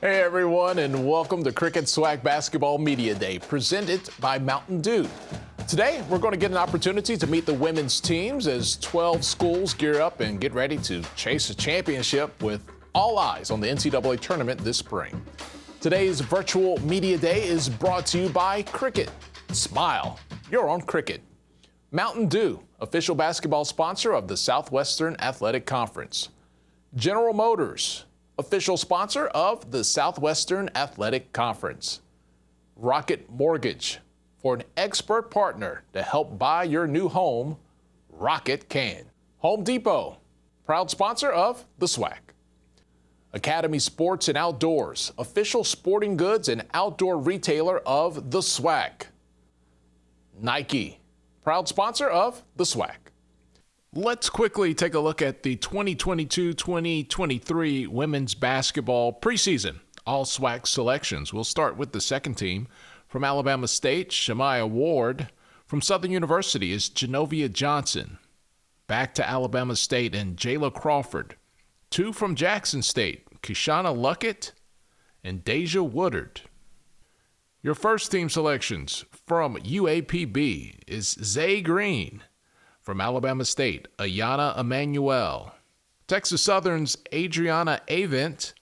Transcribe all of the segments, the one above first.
Hey everyone, and welcome to Cricket SWAC Basketball Media Day, presented by Mountain Dew. Today, we're going to get an opportunity to meet the women's teams as 12 schools gear up and get ready to chase a championship with all eyes on the NCAA tournament this spring. Today's virtual media day is brought to you by Cricket. Smile, you're on Cricket. Mountain Dew, official basketball sponsor of the Southwestern Athletic Conference. General Motors, official sponsor of the Southwestern Athletic Conference. Rocket Mortgage, for an expert partner to help buy your new home, Rocket can. Home Depot, proud sponsor of the SWAC. Academy Sports and Outdoors, official sporting goods and outdoor retailer of the SWAC. Nike, proud sponsor of the SWAC. Let's quickly take a look at the 2022-2023 women's basketball preseason all SWAC selections. We'll start with the second team. From Alabama State, Shamaya Ward. From Southern University is Genovia Johnson. Back to Alabama State and Jayla Crawford. Two from Jackson State, Kishana Luckett and Deja Woodard. Your first team selections from UAPB is Zay Green. From Alabama State, Ayana Emanuel. Texas Southern's Adriana Avent.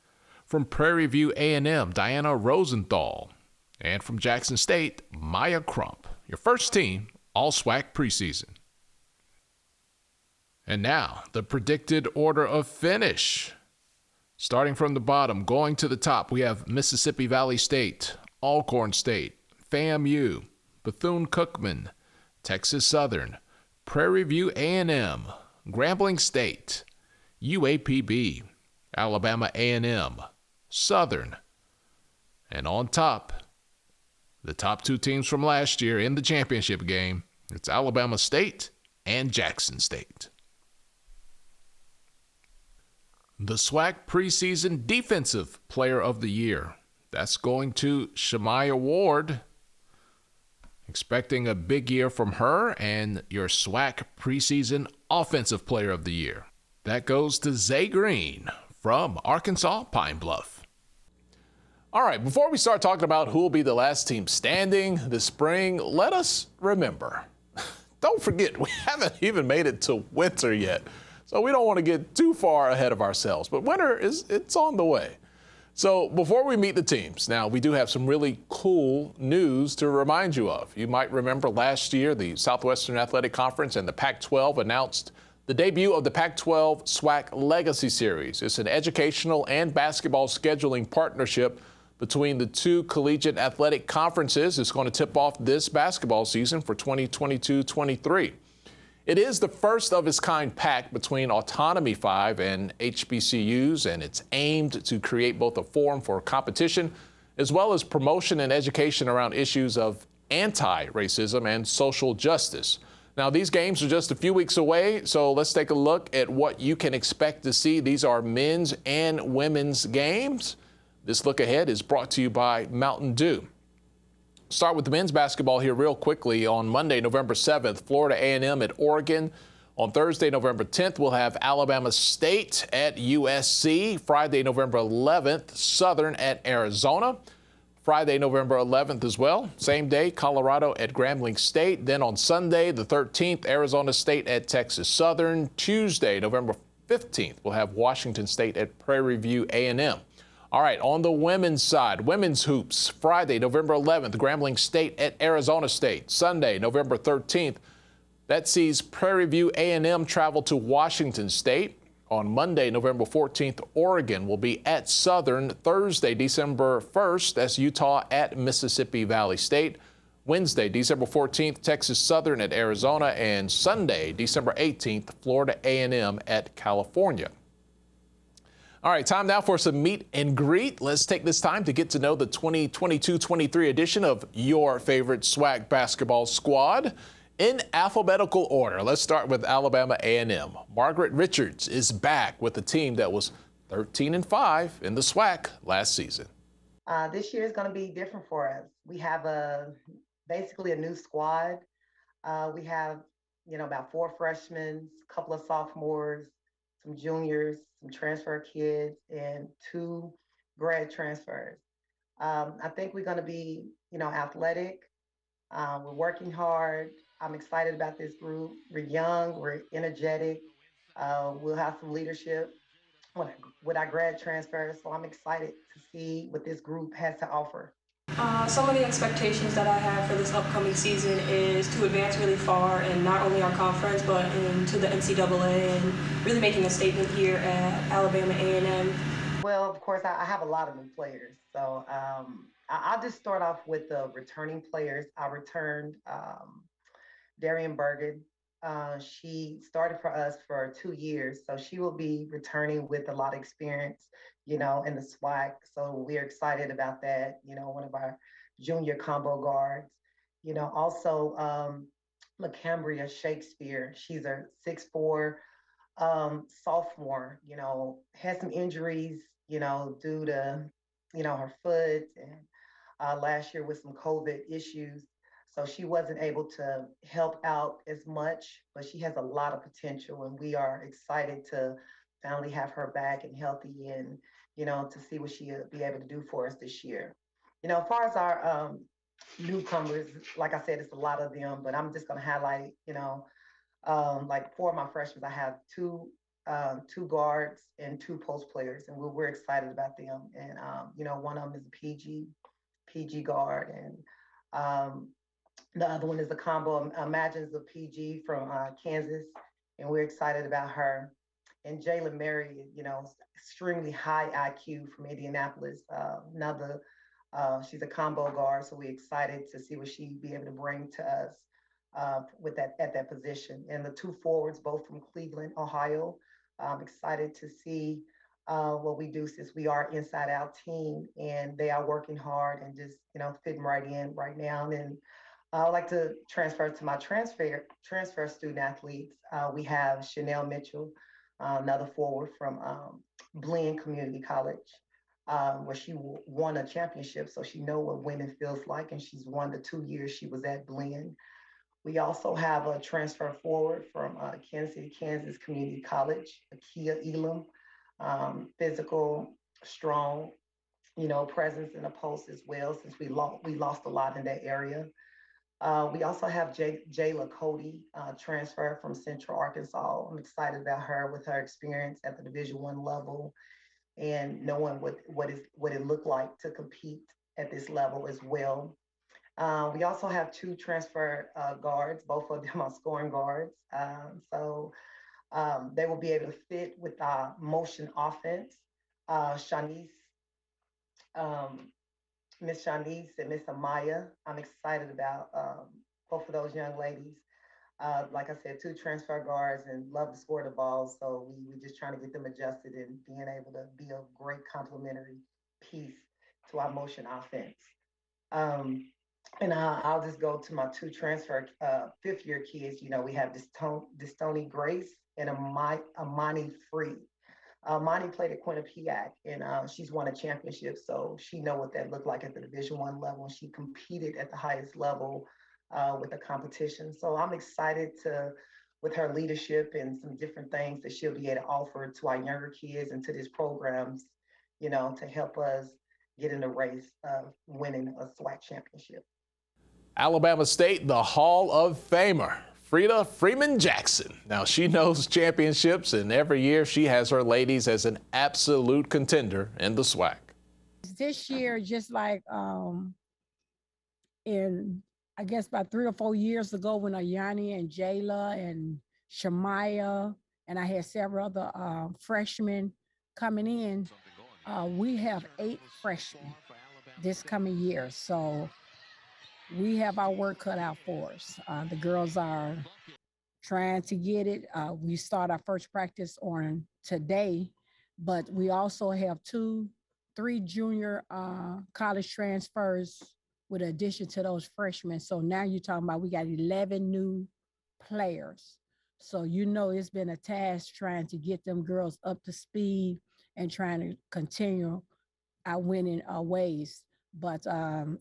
From Prairie View A&M, Diana Rosenthal. And from Jackson State, Maya Crump. Your first team, all SWAC preseason. And now, the predicted order of finish. Starting from the bottom, going to the top, we have Mississippi Valley State, Alcorn State, FAMU, Bethune-Cookman, Texas Southern, Prairie View A&M, Grambling State, UAPB, Alabama A&M, Southern, and on top, the top two teams from last year in the championship game, it's Alabama State and Jackson State. The SWAC preseason Defensive Player of the Year, that's going to Shamaya Ward. Expecting a big year from her. And your SWAC preseason Offensive Player of the Year, that goes to Zay Green from Arkansas Pine Bluff. All right, before we start talking about who will be the last team standing this spring, let us remember, don't forget, we haven't even made it to winter yet. So we don't want to get too far ahead of ourselves, but winter it's on the way. So before we meet the teams, now we do have some really cool news to remind you of. You might remember last year, the Southwestern Athletic Conference and the Pac-12 announced the debut of the Pac-12 SWAC Legacy Series. It's an educational and basketball scheduling partnership between the two collegiate athletic conferences. It's going to tip off this basketball season for 2022-23. It is the first of its kind pact between Autonomy 5 and HBCUs, and it's aimed to create both a forum for competition as well as promotion and education around issues of anti-racism and social justice. Now, these games are just a few weeks away, so let's take a look at what you can expect to see. These are men's and women's games. This look ahead is brought to you by Mountain Dew. Start with the men's basketball here real quickly. On Monday, November 7th, Florida A&M at Oregon. On Thursday, November 10th, we'll have Alabama State at USC. Friday, November 11th, Southern at Arizona. Friday, November 11th as well. Same day, Colorado at Grambling State. Then on Sunday, the 13th, Arizona State at Texas Southern. Tuesday, November 15th, we'll have Washington State at Prairie View A&M. All right, on the women's side, women's hoops, Friday, November 11th, Grambling State at Arizona State. Sunday, November 13th, that sees Prairie View A&M travel to Washington State. On Monday, November 14th, Oregon will be at Southern. Thursday, December 1st, that's Utah at Mississippi Valley State. Wednesday, December 14th, Texas Southern at Arizona. And Sunday, December 18th, Florida A&M at California. All right, time now for some meet and greet. Let's take this time to get to know the 2022-23 edition of your favorite SWAC basketball squad. In alphabetical order, let's start with Alabama A&M. Margaret Richards is back with a team that was 13-5 in the SWAC last season. This year is going to be different for us. We have basically a new squad. We have, about 4 freshmen, a couple of sophomores, some juniors, some transfer kids, and 2 grad transfers. I think we're going to be, athletic. We're working hard. I'm excited about this group. We're young, we're energetic. We'll have some leadership with, with our grad transfers. So I'm excited to see what this group has to offer. Some of the expectations that I have for this upcoming season is to advance really far in not only our conference but into the NCAA and really making a statement here at Alabama A&M. Well, of course, I have a lot of new players. So I'll just start off with the returning players. I returned Darian Bergen. She started for us for 2 years, so she will be returning with a lot of experience, in the SWAC. So we're excited about that. One of our junior combo guards. Also LaCambria Shakespeare. She's a 6'4" sophomore. Had some injuries, due to her foot and last year with some COVID issues. So she wasn't able to help out as much, but she has a lot of potential, and we are excited to finally have her back and healthy, and to see what she'll be able to do for us this year. As far as our newcomers, like I said, it's a lot of them, but I'm just going to highlight, like four of my freshmen. I have two guards and two post players, and we're excited about them. And one of them is a PG guard, and the other one is a combo. Imagines a PG from Kansas, and we're excited about her. And Jayla Mary, extremely high IQ from Indianapolis. She's a combo guard, so we're excited to see what she be able to bring to us with that at that position. And the two forwards, both from Cleveland, Ohio. I'm excited to see what we do, since we are inside out team, and they are working hard and just fitting right in right now. And I would like to transfer to my transfer student athletes. We have Chanel Mitchell, another forward from Blinn Community College, where she won a championship, so she know what winning feels like, and she's won the 2 years she was at Blinn. We also have a transfer forward from Kansas City, Kansas Community College, Akia Elam, physical, strong, presence in the post as well, since we lost a lot in that area. We also have Jayla Cody, transfer from Central Arkansas. I'm excited about her with her experience at the Division I level and knowing what it looked like to compete at this level as well. We also have two transfer guards. Both of them are scoring guards. So they will be able to fit with our motion offense. Shanice, um, Miss Shanice and Miss Amaya. I'm excited about both of those young ladies. Like I said, two transfer guards and love to score the ball. So we just trying to get them adjusted and being able to be a great complementary piece to our motion offense. Um, and I'll just go to my two transfer fifth year kids. We have Distoni Grace and Amani Free. Monty played at Quinnipiac, and she's won a championship, so she know what that looked like at the Division I level. And she competed at the highest level with the competition. So I'm excited with her leadership and some different things that she'll be able to offer to our younger kids and to these programs, to help us get in the race of winning a SWAC championship. Alabama State, the Hall of Famer, Frida Freeman Jackson. Now, she knows championships, and every year she has her ladies as an absolute contender in the SWAC. This year, just like in, I guess, about 3 or 4 years ago when Ayani and Jayla and Shamaya, and I had several other freshmen coming in, we have 8 freshmen this coming year. So we have our work cut out for us. The girls are trying to get it. We start our first practice on today, but we also have 3 junior college transfers with addition to those freshmen. So now you're talking about we got 11 new players. So it's been a task trying to get them girls up to speed and trying to continue our winning ways. But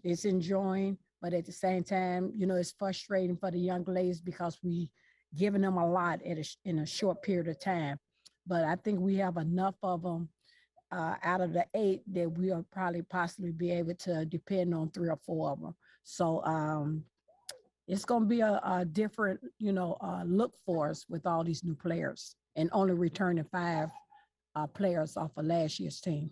it's enjoying. But at the same time, it's frustrating for the young ladies because we giving them a lot in a short period of time. But I think we have enough of them out of the 8 that we'll probably possibly be able to depend on 3 or 4 of them. So it's going to be a different, look for us with all these new players and only returning 5 players off of last year's team.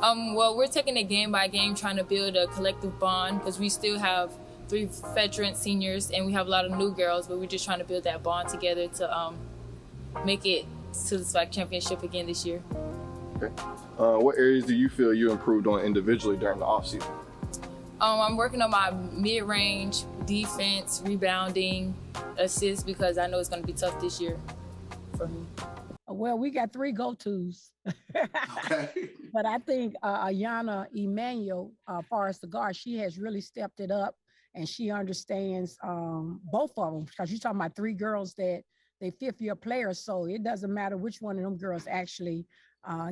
Well, we're taking it game by game, trying to build a collective bond because we still have 3 veteran seniors and we have a lot of new girls, but we're just trying to build that bond together to make it to the SWAC championship again this year. Okay. What areas do you feel you improved on individually during the offseason? I'm working on my mid-range, defense, rebounding, assists, because I know it's going to be tough this year for me. Well, we got 3 go-tos. Okay. But I think Ayana Emmanuel, far as the guard, she has really stepped it up, and she understands both of them, because you're talking about 3 girls that they 5th-year players, so it doesn't matter which one of them girls actually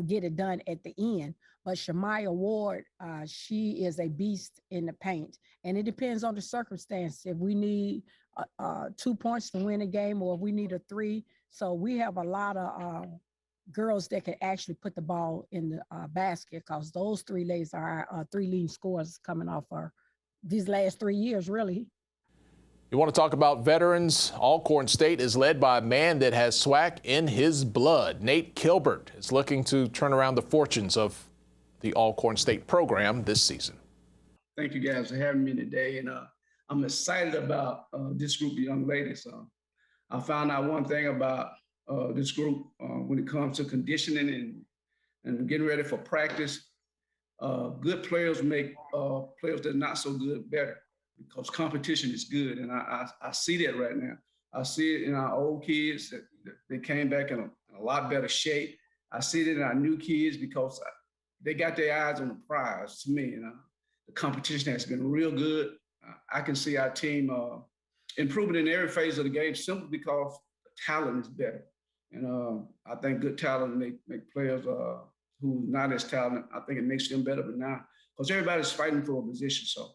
get it done at the end. But Shamaya Ward, she is a beast in the paint, and it depends on the circumstance. If we need 2 points to win a game, or if we need a 3, so we have a lot of girls that can actually put the ball in the basket, because those 3 ladies are our 3 leading scorers coming off these last 3 years, really. You want to talk about veterans? Alcorn State is led by a man that has SWAC in his blood. Nate Kilbert is looking to turn around the fortunes of the Alcorn State program this season. Thank you guys for having me today, and I'm excited about this group of young ladies. I found out one thing about this group when it comes to conditioning and getting ready for practice. Good players make players that are not so good better, because competition is good, and I see that right now. I see it in our old kids that they came back in a lot better shape. I see it in our new kids because they got their eyes on the prize. To me, the competition has been real good. I can see our team improving in every phase of the game simply because the talent is better. And I think good talent make players who not as talented, I think it makes them better. But now, because everybody's fighting for a position, so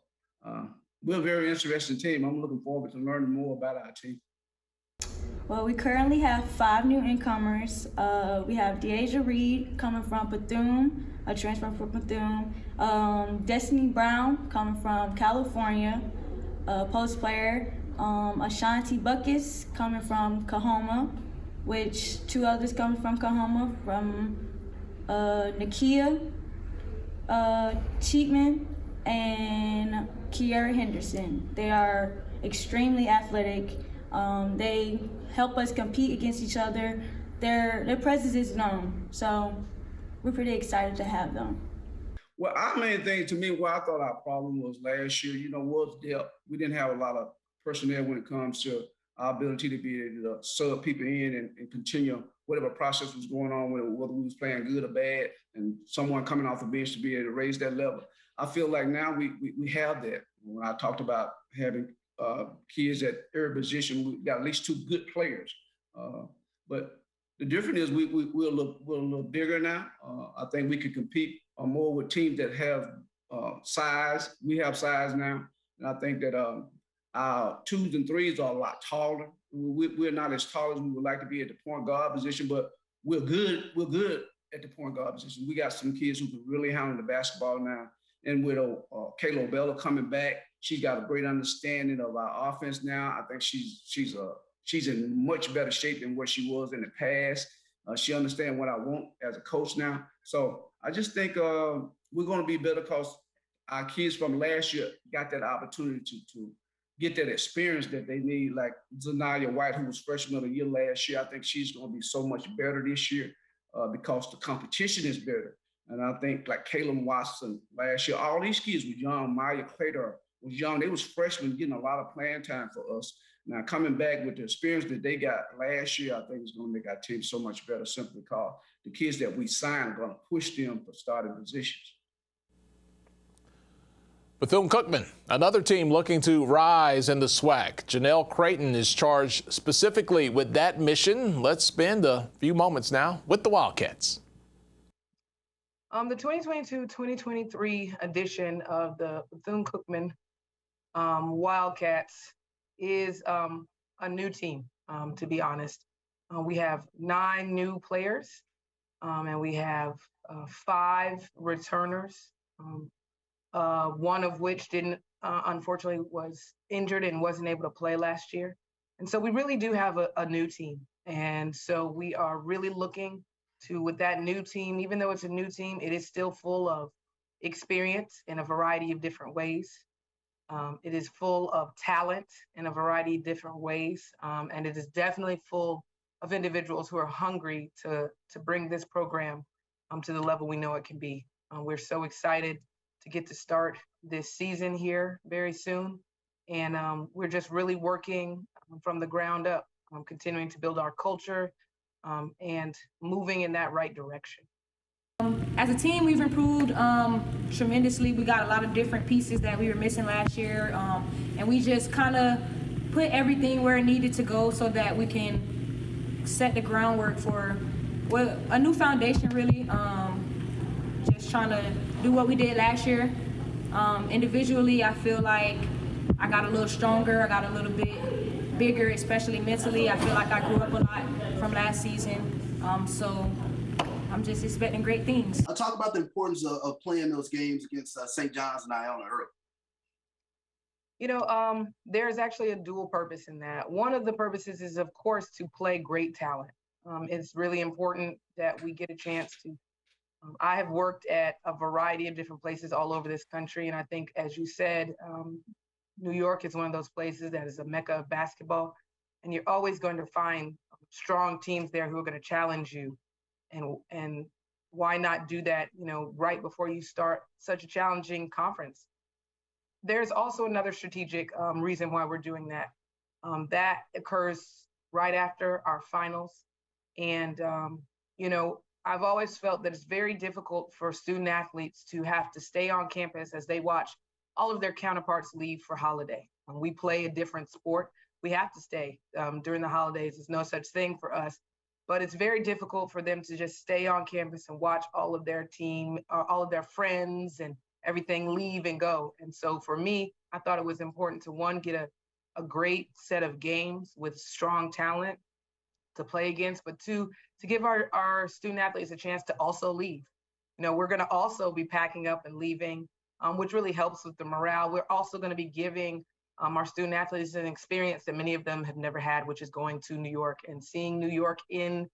we're a very interesting team. I'm looking forward to learning more about our team. Well, we currently have 5 new incomers. We have Deasia Reed coming from Bethune, a transfer from Bethune. Destiny Brown coming from California, a post player. Ashanti Buckus coming from Kahoma, which 2 others coming from Kahoma, from Nakia Cheatman and Kiara Henderson. They are extremely athletic. They help us compete against each other. Their presence is known, so we're pretty excited to have them. Well, our main thing, to me, what I thought our problem was last year, was depth. We didn't have a lot of personnel when it comes to our ability to be able to sub people in and continue whatever process was going on, whether we was playing good or bad, and someone coming off the bench to be able to raise that level. I feel like now we have that. When I talked about having kids at every position, we got at least 2 good players. But the difference is we're a little bigger now. I think we could compete more with teams that have size. We have size now, and I think that our 2s and 3s are a lot taller. We're not as tall as we would like to be at the point guard position, but we're good. We're good at the point guard position. We got some kids who can really handle the basketball now. And with Kayla Bella coming back, she's got a great understanding of our offense now. I think she's in much better shape than what she was in the past. She understands what I want as a coach now. So I just think we're going to be better because our kids from last year got that opportunity to get that experience that they need. Like Zanaya White, who was freshman of the year last year, I think she's going to be so much better this year because the competition is better. And I think like Caleb Watson last year, all these kids were young. Maya Claytor was young. They was freshmen getting a lot of playing time for us. Now coming back with the experience that they got last year, I think it's going to make our team so much better simply because the kids that we sign are going to push them for starting positions. Bethune-Cookman, another team looking to rise in the SWAC. Janelle Creighton is charged specifically with that mission. Let's spend a few moments now with the Wildcats. The 2022-2023 edition of the Bethune-Cookman Wildcats is a new team, to be honest. We have 9 new players. and we have 5 returners, one of which didn't, unfortunately, was injured and wasn't able to play last year. And so we really do have a new team. And so we are really looking to, with that new team, even though it's a new team, it is still full of experience in a variety of different ways. It is full of talent in a variety of different ways. And it is definitely full of individuals who are hungry to bring this program to the level we know it can be. We're so excited to get to start this season here very soon. And we're just really working from the ground up, continuing to build our culture and moving in that right direction. As a team, we've improved tremendously. We got a lot of different pieces that we were missing last year, and we just kind of put everything where it needed to go so that we can set the groundwork for a new foundation, really. Just trying to do what we did last year. Individually, I feel like I got a little stronger. I got a little bit bigger, especially mentally. I feel like I grew up a lot from last season. So I'm just expecting great things. I'll talk about the importance of playing those games against St. John's and Iona early. You know, there's actually a dual purpose in that. One of the purposes is, of course, to play great talent. It's really important that we get a chance to. I have worked at a variety of different places all over this country, and I think, as you said, New York is one of those places that is a mecca of basketball, and you're always going to find strong teams there who are going to challenge you. And why not do that, you know, right before you start such a challenging conference? There's also another strategic reason why we're doing that. That occurs right after our finals. And, you know, I've always felt that it's very difficult for student athletes to have to stay on campus as they watch all of their counterparts leave for holiday. When we play a different sport, we have to stay during the holidays. There's no such thing for us. But it's very difficult for them to just stay on campus and watch all of their team, all of their friends and everything leave and go. And so for me, I thought it was important to, one, get a great set of games with strong talent to play against, but two, to give our student athletes a chance to also leave. You know, we're going to also be packing up and leaving, which really helps with the morale. We're also going to be giving our student athletes an experience that many of them have never had, which is going to New York and seeing New York in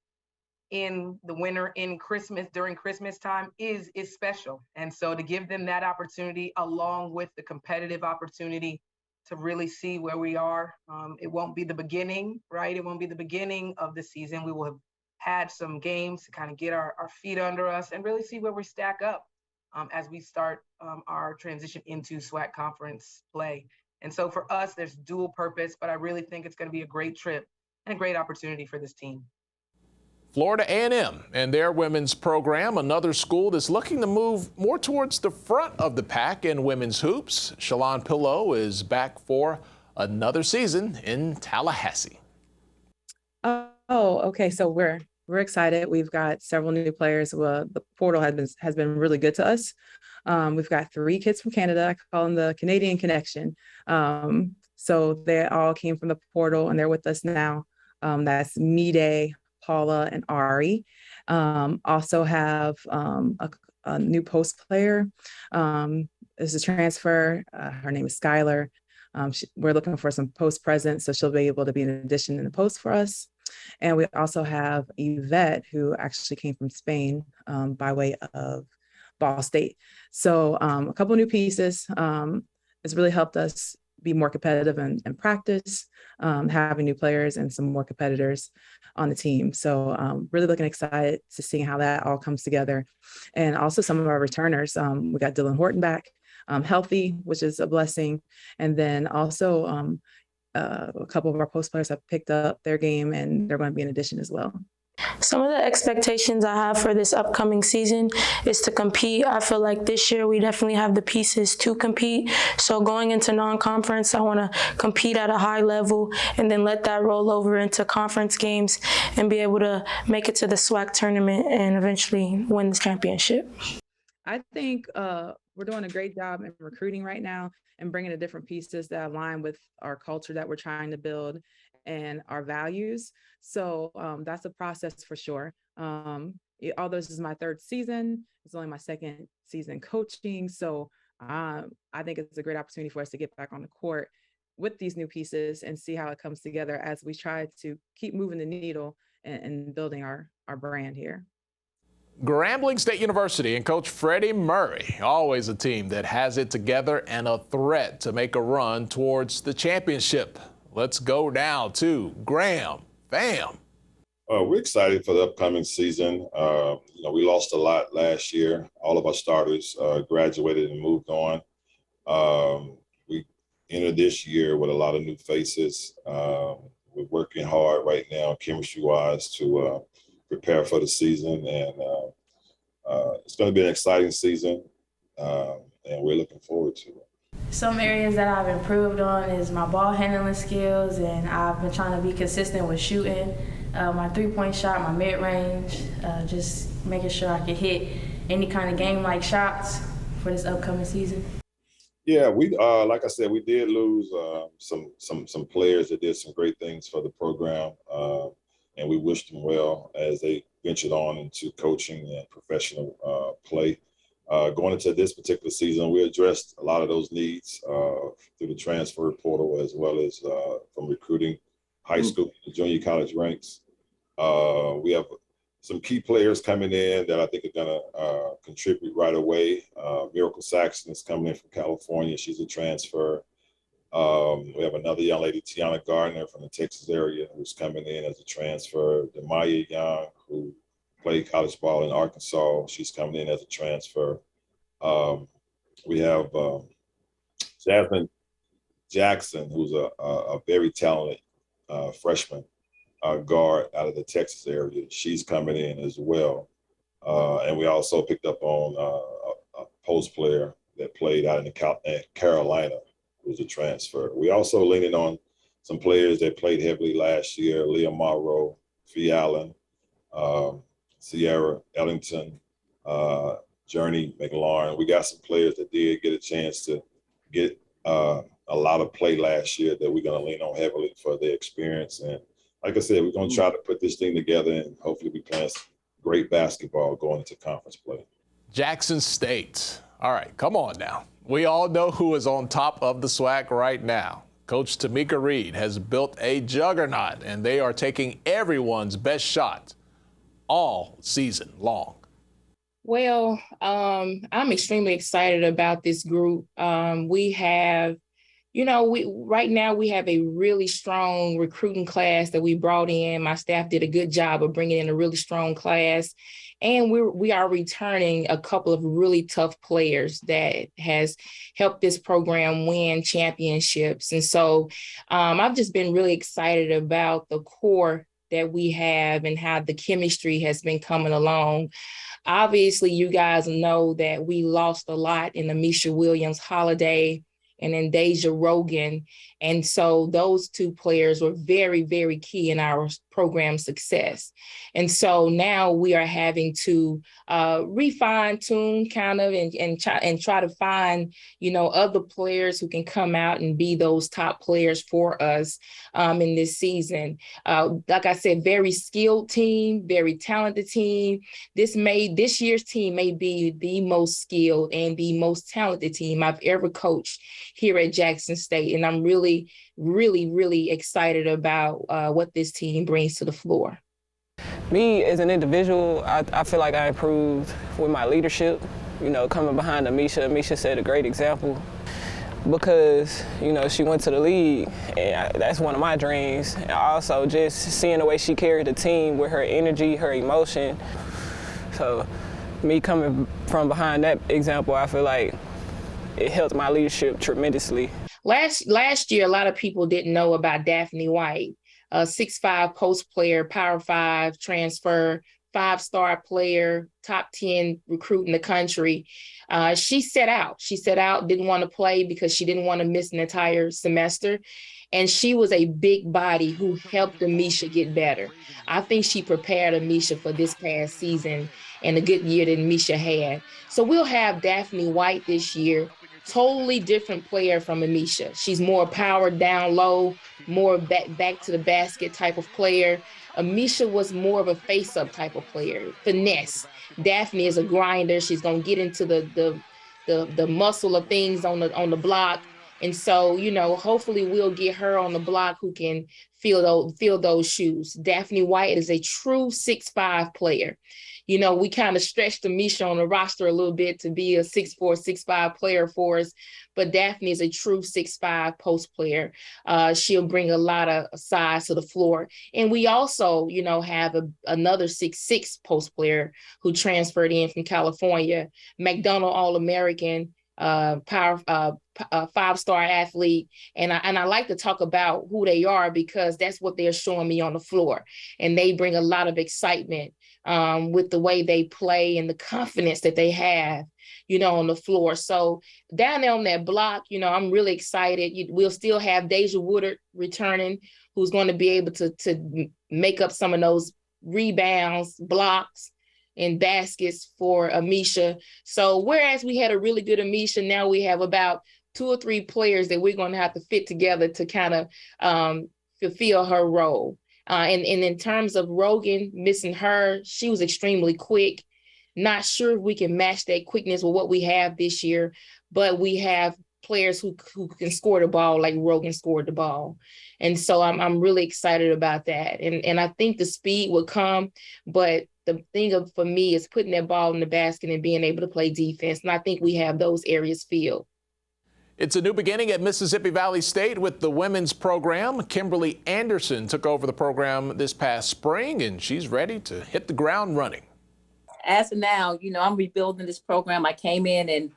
the winter, in Christmas, during Christmas time is special. And so to give them that opportunity along with the competitive opportunity to really see where we are, it won't be the beginning, right? It won't be the beginning of the season. We will have had some games to kind of get our feet under us and really see where we stack up as we start our transition into SWAC conference play. And so for us, there's dual purpose, but I really think it's going to be a great trip and a great opportunity for this team. Florida A&M and their women's program, another school that's looking to move more towards the front of the pack in women's hoops. Shalon Pillow is back for another season in Tallahassee. Oh, okay. So we're excited. We've got several new players. Well, the portal has been really good to us. We've got 3 kids from Canada. I call them the Canadian Connection. So they all came from the portal and they're with us now. That's Mide, Paula, and Ari. Also have a new post player. This is a transfer. Her name is Skylar. We're looking for some post presence, so she'll be able to be an addition in the post for us. And we also have Yvette, who actually came from Spain by way of Ball State. So a couple of new pieces. It's really helped us be more competitive in practice, having new players and some more competitors on the team. So really looking excited to see how that all comes together. And also some of our returners. We got Dylan Horton back, healthy, which is a blessing. And then also a couple of our post players have picked up their game and they're going to be an addition as well. Some of the expectations I have for this upcoming season is to compete. I feel like this year we definitely have the pieces to compete. So going into non-conference, I want to compete at a high level and then let that roll over into conference games and be able to make it to the SWAC tournament and eventually win the championship. I think we're doing a great job in recruiting right now and bringing the different pieces that align with our culture that we're trying to build and our values. So that's a process for sure. although this is my third season, it's only my second season coaching. So I think it's a great opportunity for us to get back on the court with these new pieces and see how it comes together as we try to keep moving the needle and building our brand here. Grambling State University and Coach Freddie Murray, always a team that has it together and a threat to make a run towards the championship. Let's go now to Graham. Bam. We're excited for the upcoming season. We lost a lot last year. All of our starters graduated and moved on. We entered this year with a lot of new faces. We're working hard right now, chemistry-wise, to prepare for the season. And it's going to be an exciting season, and we're looking forward to it. Some areas that I've improved on is my ball handling skills, and I've been trying to be consistent with shooting. My three-point shot, my mid-range, just making sure I can hit any kind of game-like shots for this upcoming season. Yeah, we like I said, we did lose some players that did some great things for the program, and we wish them well as they ventured on into coaching and professional play. Going into this particular season, we addressed a lot of those needs through the transfer portal as well as from recruiting high school and junior college ranks. We have some key players coming in that I think are going to contribute right away. Miracle Saxon is coming in from California. She's a transfer. We have another young lady, Tiana Gardner, from the Texas area, who's coming in as a transfer. Demaya Young, who played college ball in Arkansas, she's coming in as a transfer. We have Jasmine Jackson, who's a very talented freshman guard out of the Texas area. She's coming in as well. And we also picked up on a post player that played out in Carolina, who's a transfer. We also leaning on some players that played heavily last year: Leah Morrow, Fee Allen, Sierra Ellington, Journey McLaurin. We got some players that did get a chance to get a lot of play last year that we're going to lean on heavily for their experience. And like I said, we're going to try to put this thing together and hopefully be playing some great basketball going into conference play. Jackson State. All right, come on now. We all know who is on top of the SWAC right now. Coach Tamika Reed has built a juggernaut, and they are taking everyone's best shot all season long. Well, I'm extremely excited about this group. We have, right now we have a really strong recruiting class that we brought in. My staff did a good job of bringing in a really strong class. And we are returning a couple of really tough players that has helped this program win championships. And so I've just been really excited about the core that we have and how the chemistry has been coming along. Obviously, you guys know that we lost a lot in Amisha Williams-Holiday and in Deja Rogan. And so those two players were very, very key in our program success. And so now we are having to refine tune kind of and try to find, other players who can come out and be those top players for us in this season. Like I said, very skilled team, very talented team. This year's team may be the most skilled and the most talented team I've ever coached here at Jackson State. And I'm really, really, really excited about what this team brings to the floor. Me as an individual, I feel like I improved with my leadership, coming behind Amisha. Amisha set a great example because, she went to the league, and that's one of my dreams. And also just seeing the way she carried the team with her energy, her emotion. So me coming from behind that example, I feel like it helped my leadership tremendously. Last year, a lot of people didn't know about Daphne White, a 6'5" post player, Power 5 transfer, 5-star player, top 10 recruit in the country. She set out, didn't want to play because she didn't want to miss an entire semester. And she was a big body who helped Amisha get better. I think she prepared Amisha for this past season and the good year that Amisha had. So we'll have Daphne White this year. Totally different player from Amisha. She's more power down low, more back to the basket type of player. Amisha was more of a face-up type of player, finesse. Daphne is a grinder. She's gonna get into the muscle of things on the block. And so, you know, hopefully we'll get her on the block who can fill those shoes. Daphne White is a true 6'5" player. You know, we kind of stretched Amisha on the roster a little bit to be a 6'4", 6'5" player for us, but Daphne is a true 6'5" post player. She'll bring a lot of size to the floor. And we also, you know, have another 6'6" post player who transferred in from California, McDonald All-American, five-star athlete. And I like to talk about who they are because that's what they're showing me on the floor. And they bring a lot of excitement with the way they play and the confidence that they have, you know, on the floor. So down there on that block, you know, I'm really excited. We'll still have Deja Woodard returning, who's going to be able to make up some of those rebounds, blocks, and baskets for Amisha. So whereas we had a really good Amisha, now we have about 2 or 3 players that we're going to have to fit together to kind of fulfill her role. And in terms of Rogan, missing her, she was extremely quick. Not sure if we can match that quickness with what we have this year, but we have players who can score the ball like Rogan scored the ball. And so I'm really excited about that. And I think the speed will come, but the thing for me is putting that ball in the basket and being able to play defense. And I think we have those areas filled. It's a new beginning at Mississippi Valley State with the women's program. Kimberly Anderson took over the program this past spring, and she's ready to hit the ground running. As of now, you know, I'm rebuilding this program. I came in and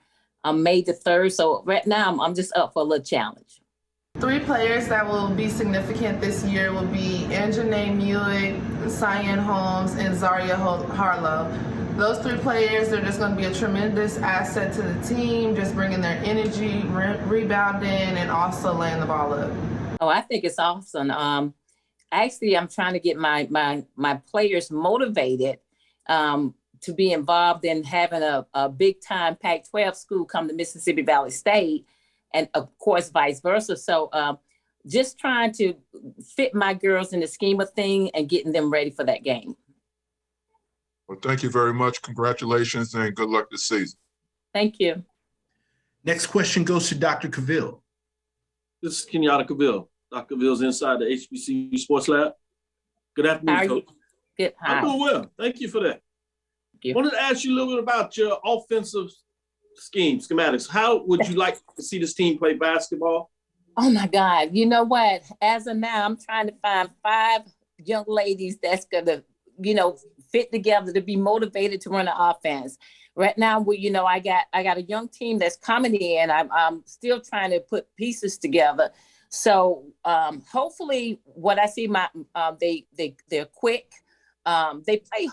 I'm May the 3rd. So right now I'm just up for a little challenge. 3 players that will be significant this year will be Anjanée Muick, Cyan Holmes, and Zaria Harlow. Those 3 players, they're just going to be a tremendous asset to the team, just bringing their energy, rebounding, and also laying the ball up. Oh, I think it's awesome. Actually, I'm trying to get my players motivated to be involved in having a big-time Pac-12 school come to Mississippi Valley State, and of course, vice versa. So just trying to fit my girls in the scheme of things and getting them ready for that game. Well, thank you very much. Congratulations and good luck this season. Thank you. Next question goes to Dr. Cavill. This is Kenyatta Cavill. Dr. Cavill's inside the HBCU Sports Lab. Good afternoon, Coach. Good. Hi. I'm doing well. Thank you for that. I wanted to ask you a little bit about your offensive schematics. How would you like to see this team play basketball? Oh my God. You know what? As of now, I'm trying to find 5 young ladies that's gonna, you know, fit together to be motivated to run an offense. Right now, I got a young team that's coming in. I'm still trying to put pieces together. So hopefully, what I see, they're quick. They play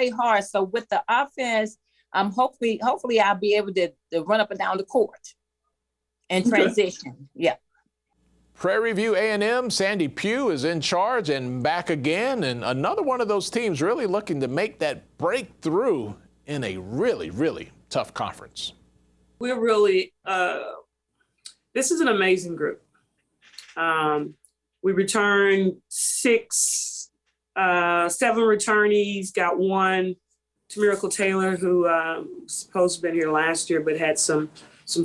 hard. So with the offense, hopefully I'll be able to run up and down the court and transition. Okay. Yeah. Prairie View A&M, Sandy Pugh is in charge and back again. And another one of those teams really looking to make that breakthrough in a really, really tough conference. We're really, this is an amazing group. We returned 7 returnees, got 1, Miracle Taylor, who was supposed to have been here last year, but had some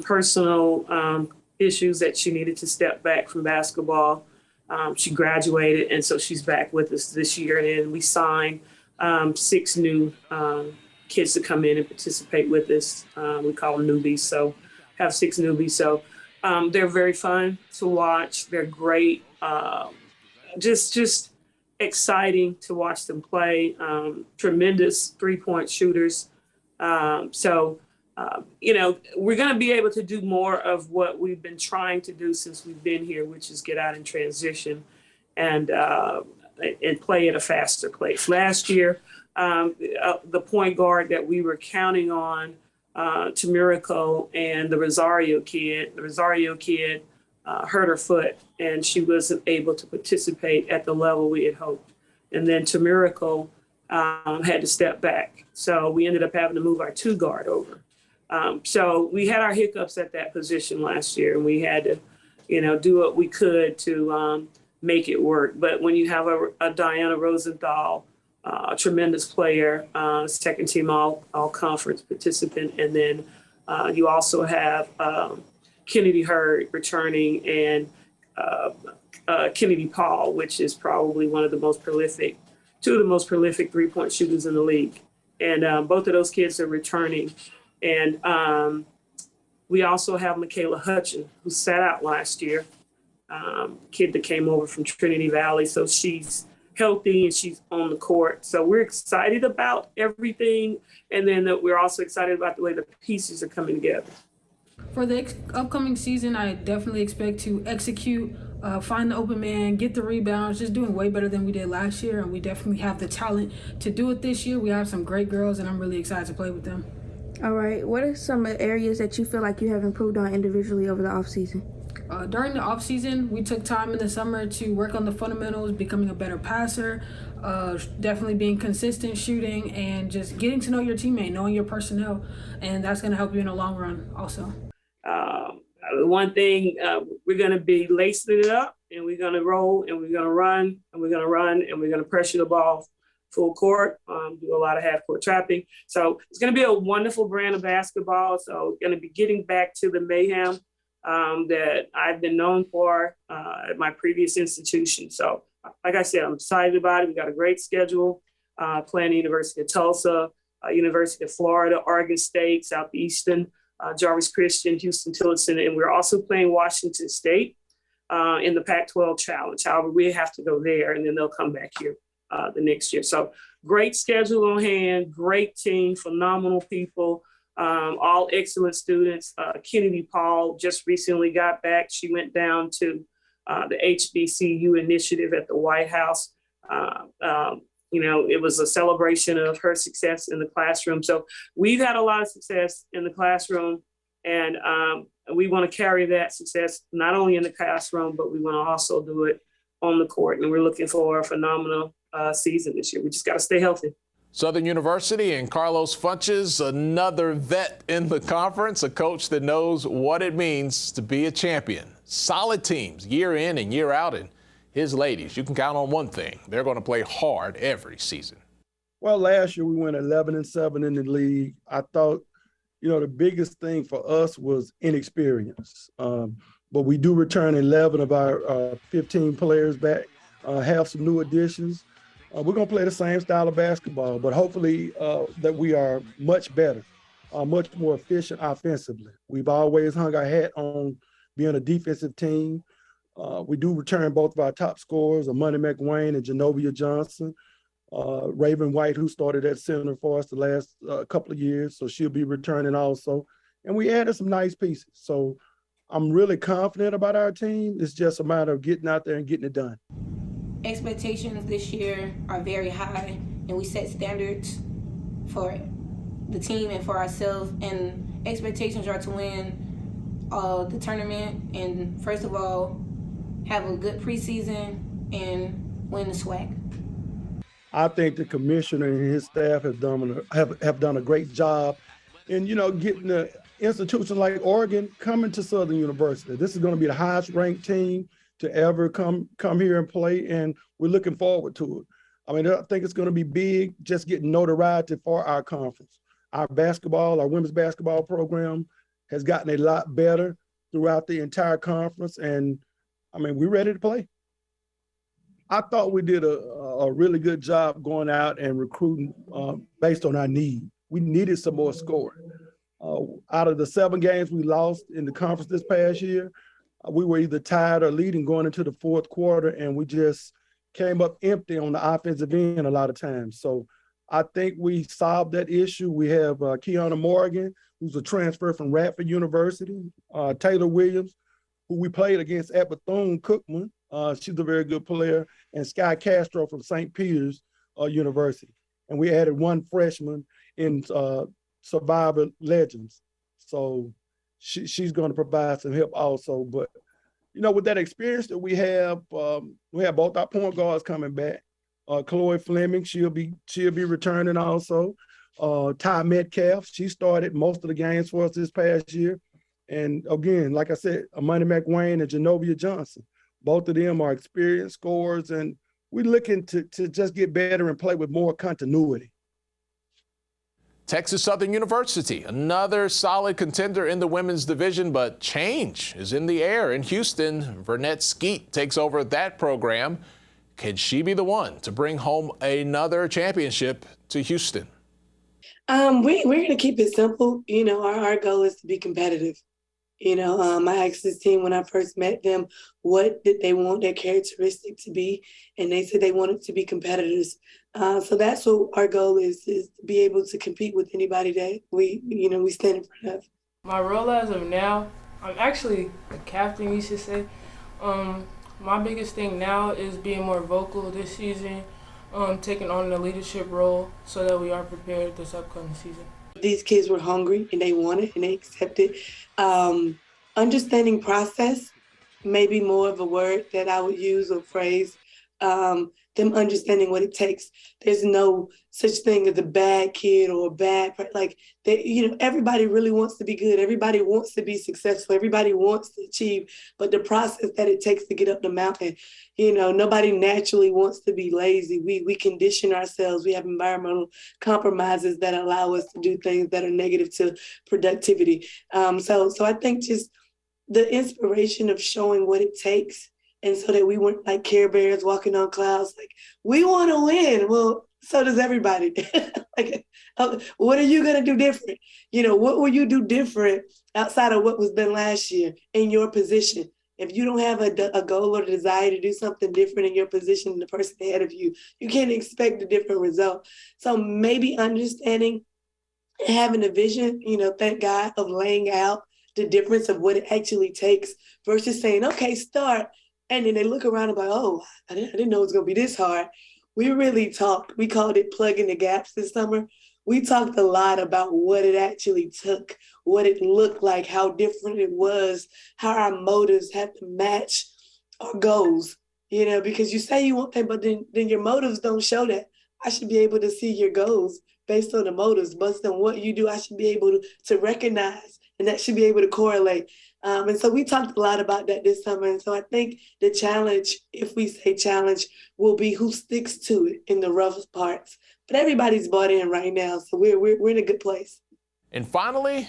personal issues that she needed to step back from basketball. She graduated, and so she's back with us this year. And then we signed 6 new kids to come in and participate with us. We call them newbies, so have 6 newbies. So they're very fun to watch. They're great. Just exciting to watch them play. Tremendous 3-point shooters. We're going to be able to do more of what we've been trying to do since we've been here, which is get out and transition and play at a faster pace. Last year, the point guard that we were counting on, to Miracle and the Rosario kid hurt her foot and she wasn't able to participate at the level we had hoped. And then to Miracle had to step back. So we ended up having to move our 2 guard over. So we had our hiccups at that position last year, and we had to, do what we could to make it work. But when you have a Diana Rosenthal, a tremendous player, second team all conference participant, and then you also have Kennedy Hurd returning, and Kennedy Paul, which is probably two of the most prolific 3-point shooters in the league. And both of those kids are returning. And we also have Michaela Hutchin, who sat out last year, kid that came over from Trinity Valley. So she's healthy and she's on the court. So we're excited about everything. And then we're also excited about the way the pieces are coming together. For the upcoming season, I definitely expect to execute, find the open man, get the rebounds, just doing way better than we did last year. And we definitely have the talent to do it this year. We have some great girls, and I'm really excited to play with them. All right. What are some areas that you feel like you have improved on individually over the offseason? During the offseason, we took time in the summer to work on the fundamentals, becoming a better passer, definitely being consistent shooting, and just getting to know your teammate, knowing your personnel. And that's going to help you in the long run also. One thing, we're going to be lacing it up, and we're going to roll, and we're going to run, and we're going to run, and we're going to pressure the ball full court, do a lot of half-court trapping. So it's going to be a wonderful brand of basketball. So going to be getting back to the mayhem that I've been known for at my previous institution. So like I said, I'm excited about it. We got a great schedule, playing the University of Tulsa, University of Florida, Oregon State, Southeastern, Jarvis Christian, Houston Tillotson, and we're also playing Washington State in the Pac-12 Challenge. However, we have to go there, and then they'll come back here the next year. So great schedule on hand, great team, phenomenal people, all excellent students. Kennedy Paul just recently got back. She went down to the HBCU initiative at the White House. It was a celebration of her success in the classroom. So we've had a lot of success in the classroom, and we want to carry that success not only in the classroom, but we want to also do it on the court. And we're looking for a phenomenal season this year. We just got to stay healthy. Southern University and Carlos Funches, another vet in the conference, a coach that knows what it means to be a champion. Solid teams year in and year out, and his ladies, you can count on one thing. They're going to play hard every season. Well, last year we went 11-7 in the league. I thought, the biggest thing for us was inexperience. But we do return 11 of our 15 players back, have some new additions. We're going to play the same style of basketball, but hopefully that we are much better, much more efficient offensively. We've always hung our hat on being a defensive team. We do return both of our top scorers, Amani McWayne and Genovia Johnson. Raven White, who started at center for us the last couple of years, so she'll be returning also. And we added some nice pieces. So I'm really confident about our team. It's just a matter of getting out there and getting it done. Expectations this year are very high, and we set standards for the team and for ourselves. And expectations are to win the tournament and, first of all, have a good preseason and win the SWAC. I think the commissioner and his staff have done a great job in, getting the institution like Oregon coming to Southern University. This is going to be the highest ranked team to ever come here and play, and we're looking forward to it. I think it's going to be big, just getting notoriety for our conference. Our women's basketball program has gotten a lot better throughout the entire conference, and we're ready to play. I thought we did a really good job going out and recruiting based on our need. We needed some more scoring. Out of the 7 games we lost in the conference this past year, we were either tied or leading going into the fourth quarter, and we just came up empty on the offensive end a lot of times. So I think we solved that issue. We have Kiana Morgan, who's a transfer from Radford University, Taylor Williams, who we played against at Bethune-Cookman. She's a very good player, and Sky Castro from St. Peter's University. And we added 1 freshman in Survivor Legends. So she's going to provide some help also. But, with that experience that we have both our point guards coming back. Chloe Fleming, she'll be returning also. Ty Metcalf, she started most of the games for us this past year. And again, like I said, Amani McWayne and Genovia Johnson. Both of them are experienced scorers, and we're looking to just get better and play with more continuity. Texas Southern University, another solid contender in the women's division, but change is in the air in Houston. Vernette Skeet takes over that program. Can she be the one to bring home another championship to Houston? We're going to keep it simple. You know, our goal is to be competitive. You know, I asked this team when I first met them, what did they want their characteristic to be? And they said they wanted to be competitors. So that's what our goal is to be able to compete with anybody that we stand in front of. My role as of now, I'm actually a captain, you should say. My biggest thing now is being more vocal this season, taking on the leadership role so that we are prepared this upcoming season. These kids were hungry and they wanted and they accepted. Understanding process, maybe more of a word that I would use or phrase. Them understanding what it takes. There's no such thing as a bad kid or a bad, everybody really wants to be good. Everybody wants to be successful. Everybody wants to achieve, but the process that it takes to get up the mountain, nobody naturally wants to be lazy. We condition ourselves. We have environmental compromises that allow us to do things that are negative to productivity. So I think just the inspiration of showing what it takes, and so that we weren't like Care Bears walking on clouds, like, we want to win. Well, so does everybody. What are you going to do different? What will you do different outside of what was done last year in your position? If you don't have a goal or a desire to do something different in your position than the person ahead of you, you can't expect a different result. So maybe understanding and having a vision, thank God, of laying out the difference of what it actually takes versus saying, okay, start. And then they look around and be like, oh, I didn't know it was going to be this hard. We really talked. We called it plugging the gaps this summer. We talked a lot about what it actually took, what it looked like, how different it was, how our motives have to match our goals, because you say you want that, but then your motives don't show that. I should be able to see your goals based on the motives, based on what you do. I should be able to recognize, and that should be able to correlate. And so we talked a lot about that this summer. And so I think the challenge, if we say challenge, will be who sticks to it in the roughest parts. But everybody's bought in right now, so we're in a good place. And finally,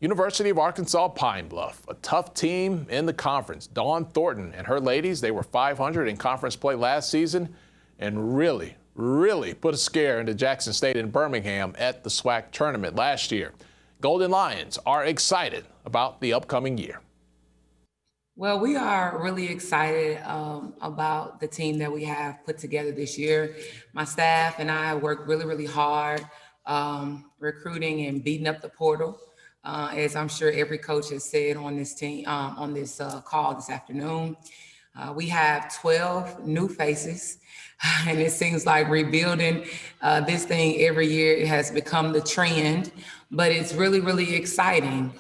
University of Arkansas Pine Bluff, a tough team in the conference. Dawn Thornton and her ladies, they were 500 in conference play last season and really put a scare into Jackson State and Birmingham at the SWAC tournament last year. Golden Lions are excited about the upcoming year. Well, we are really excited about the team that we have put together this year. My staff and I worked really hard recruiting and beating up the portal, as I'm sure every coach has said on this team, on this call this afternoon. We have 12 new faces, and it seems like rebuilding this thing every year. It has become the trend, but it's really exciting.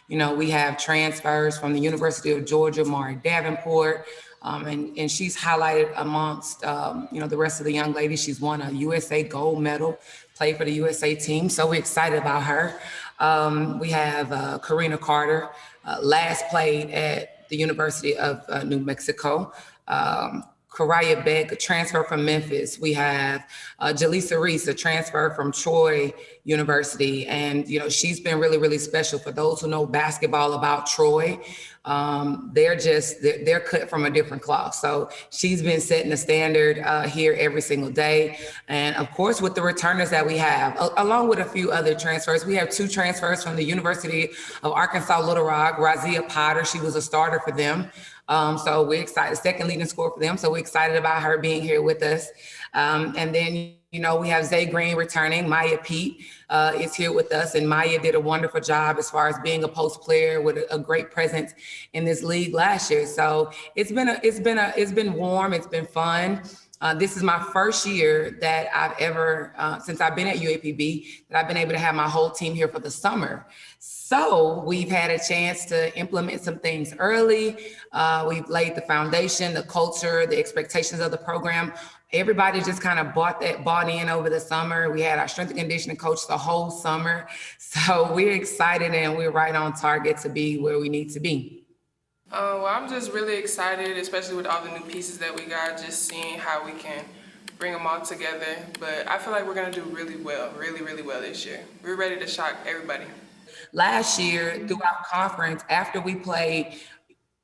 We have transfers from the University of Georgia, Mari Davenport, and she's highlighted amongst the rest of the young ladies. She's won a USA gold medal, played for the USA team, so we're excited about her. We have Karina Carter, last played at the University of New Mexico. Karaya Beck, a transfer from Memphis. We have Jaleesa Reese, a transfer from Troy University. And, she's been really special. For those who know basketball about Troy, they're cut from a different cloth. So she's been setting the standard here every single day. And of course, with the returners that we have, along with a few other transfers, we have 2 transfers from the University of Arkansas Little Rock. Razia Potter, she was a starter for them. So we're excited, second leading scorer for them. So we're excited about her being here with us. And then, we have Zay Green returning. Maya Pete is here with us. And Maya did a wonderful job as far as being a post player with a great presence in this league last year. So it's been warm. It's been fun. This is my first year that I've ever, since I've been at UAPB, that I've been able to have my whole team here for the summer. So we've had a chance to implement some things early. We've laid the foundation, the culture, the expectations of the program. Everybody just kind of bought in over the summer. We had our strength and conditioning coach the whole summer. So we're excited and we're right on target to be where we need to be. Well, I'm just really excited, especially with all the new pieces that we got, just seeing how we can bring them all together. But I feel like we're going to do really well, really well this year. We're ready to shock everybody. Last year, throughout conference, after we played,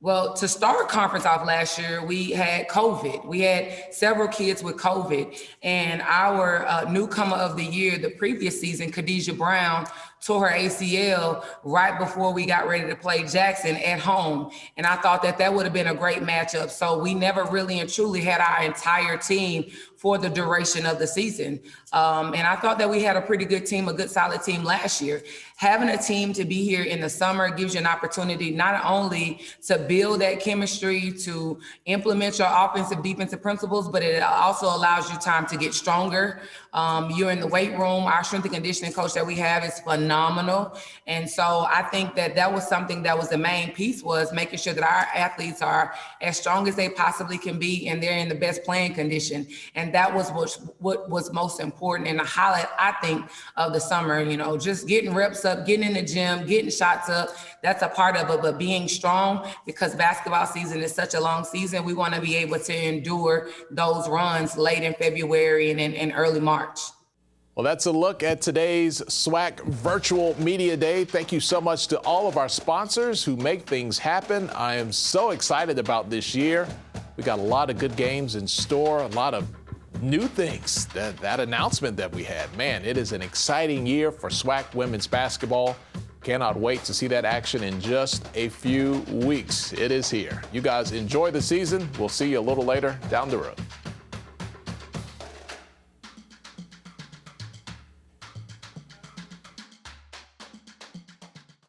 well, to start conference off last year, we had COVID. We had several kids with COVID. And our newcomer of the year, the previous season, Khadijah Brown, tore her ACL right before we got ready to play Jackson at home. And I thought that that would have been a great matchup. So we never really and truly had our entire team for the duration of the season. And I thought that we had a pretty good team, a good solid team last year. Having a team to be here in the summer gives you an opportunity not only to build that chemistry, to implement your offensive, defensive principles, but it also allows you time to get stronger. You're in the weight room. Our strength and conditioning coach that we have is phenomenal. And so I think that that was something that was the main piece, was making sure that our athletes are as strong as they possibly can be and they're in the best playing condition. And that was what was most important and the highlight, I think, of the summer. You know, just getting reps up, getting in the gym, getting shots up. That's a part of it, but being strong, because basketball season is such a long season, we want to be able to endure those runs late in February and in early March. Well, that's a look at today's SWAC Virtual Media Day. Thank you so much to all of our sponsors who make things happen. I am so excited about this year. We got a lot of good games in store, a lot of new things. That announcement that we had, man, it is an exciting year for SWAC women's basketball. Cannot wait to see that action in just a few weeks. It is here. You guys enjoy the season. We'll see you a little later down the road.